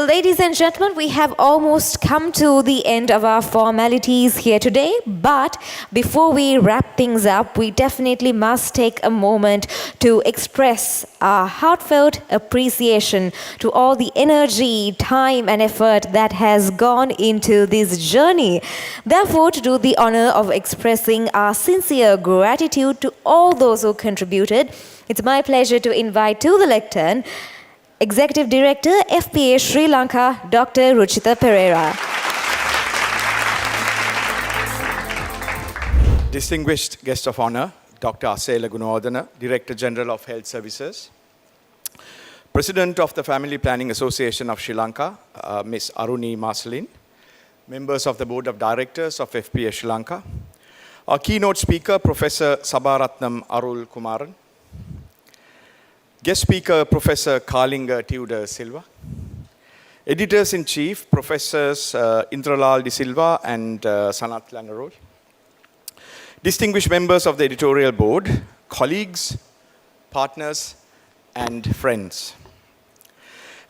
ladies and gentlemen, we have almost come to the end of our formalities here today. But before we wrap things up, we definitely must take a moment to express our heartfelt appreciation to all the energy, time, and effort that has gone into this journey. Therefore, to do the honor of expressing our sincere gratitude to all those who contributed, it's my pleasure to invite to the lectern Executive Director, FPA Sri Lanka, Dr. Ruchitha Perera. Distinguished guest of honor, Dr. 𝐂𝐥𝐸𝐬𝐬𝑢, Director General of Health Services, President of the Family Planning Association of Sri Lanka, Ms. Aruni Marceline, members of the Board of Directors of FPA Sri Lanka, our keynote speaker, Professor Sabaratnam Arul Kumaran, guest speaker, Professor 𝑘𝐿𝐸𝐬𝑢𝐬𝑢, Editors-in-Chief, Professors 𝘗𝘬𝑚𝐫𝐤𝐬𝑢 and 𝑘𝐦𝐚𝐫𝐤𝐬𝑢, distinguished members of the editorial board, colleagues, partners, and friends.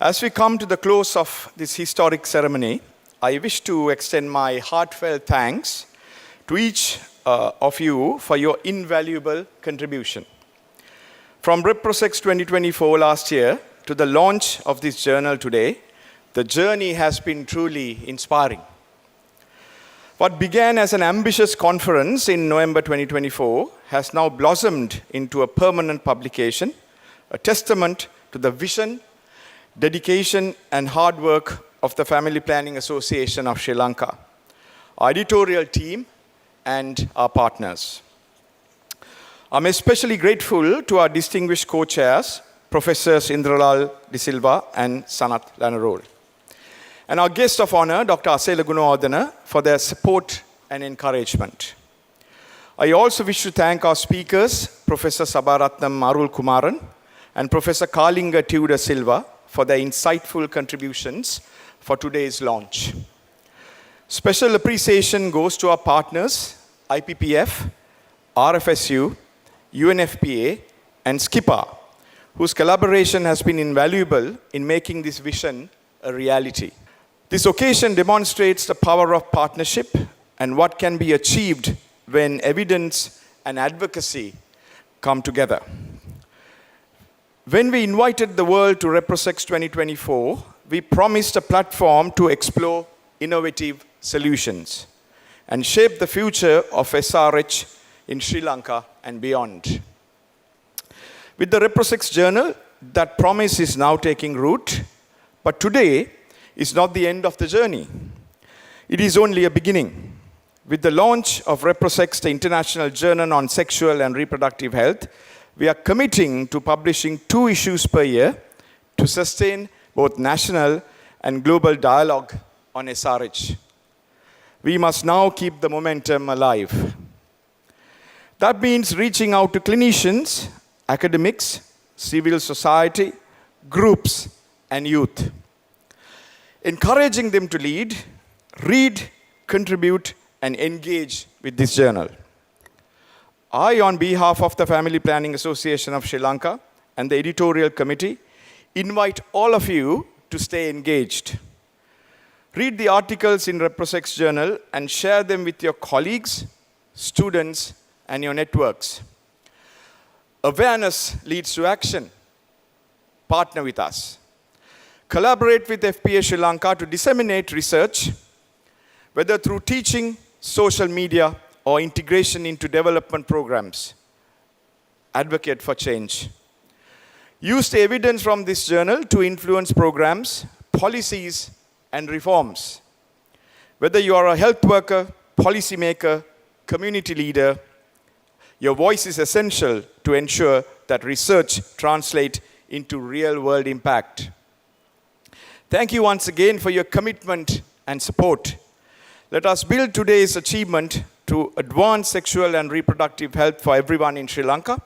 As we come to the close of this historic ceremony, I wish to extend my heartfelt thanks to each of you for your invaluable contribution. From ReproSex 2024 last year to the launch of this journal today, the journey has been truly inspiring. What began as an ambitious conference in November 2024 has now blossomed into a permanent publication, a testament to the vision, dedication, and hard work of the Family Planning Association of Sri Lanka, our editorial team, and our partners. I'm especially grateful to our distinguished co-chairs, Professors Indralal De Silva and Sanath Lanarol, and our guest of honor, Dr. 𝐂𝐿𝐸𝐬𝑢𝐬𝑢, for their support and encouragement. I also wish to thank our speakers, Professor Sabaratnam Arul Kumaran and Professor 𝑘𝐿𝐸𝐬𝑢𝐬𝑢 for their insightful contributions for today's launch. Special appreciation goes to our partners, IPPF, RFSU, UNFPA, and SCIPA, whose collaboration has been invaluable in making this vision a reality. This occasion demonstrates the power of partnership and what can be achieved when evidence and advocacy come together. When we invited the world to ReproSex 2024, we promised a platform to explore innovative solutions and shape the future of SRH in Sri Lanka and beyond. With the ReproSex Journal, that promise is now taking root, but today is not the end of the journey. It is only a beginning. With the launch of ReproSex, the International Journal on Sexual and Reproductive Health, we are committing to publishing 2 issues per year to sustain both national and global dialogue on SRH. We must now keep the momentum alive. That means reaching out to clinicians, academics, civil society, groups, and youth. Encouraging them to lead, read, contribute, and engage with this journal. I, on behalf of the Family Planning Association of Sri Lanka and the editorial committee, invite all of you to stay engaged. Read the articles in ReproSex Journal and share them with your colleagues, students, and your networks. Awareness leads to action. Partner with us. Collaborate with FPA Sri Lanka to disseminate research, whether through teaching, social media, or integration into development programs. Advocate for change. Use the evidence from this journal to influence programs, policies, and reforms. Whether you are a health worker, policymaker, community leader, your voice is essential to ensure that research translates into real-world impact. Thank you once again for your commitment and support. Let us build today's achievement to advance sexual and reproductive health for everyone in Sri Lanka.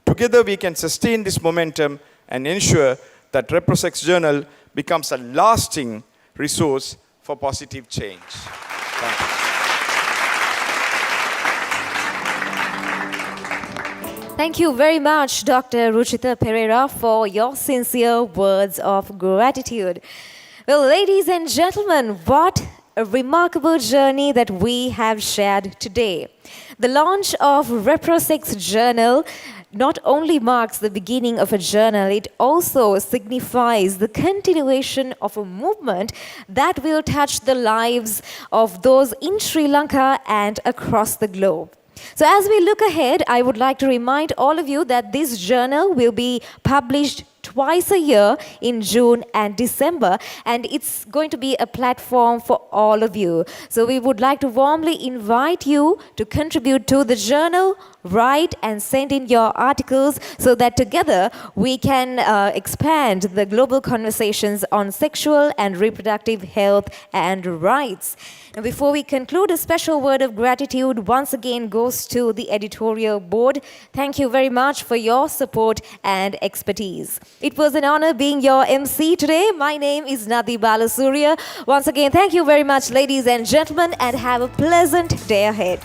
Together we can sustain this momentum and ensure that ReproSex Journal becomes a lasting resource for positive change. Thank you. Thank you very much, Dr. Ruchitha Perera, for your sincere words of gratitude. Well, ladies and gentlemen, what a remarkable journey that we have shared today. The launch of ReproSex Journal not only marks the beginning of a journal, it also signifies the continuation of a movement that will touch the lives of those in Sri Lanka and across the globe. So as we look ahead, I would like to remind all of you that this journal will be published twice a year in June and December, and it's going to be a platform for all of you. So we would like to warmly invite you to contribute to the journal, write and send in your articles so that together we can expand the global conversations on sexual and reproductive health and rights. And before we conclude, a special word of gratitude once again goes to the editorial board. Thank you very much for your support and expertise. It was an honor being your MC today. My name is Nadi Balasurya. Once again, thank you very much, ladies and gentlemen, and have a pleasant day ahead.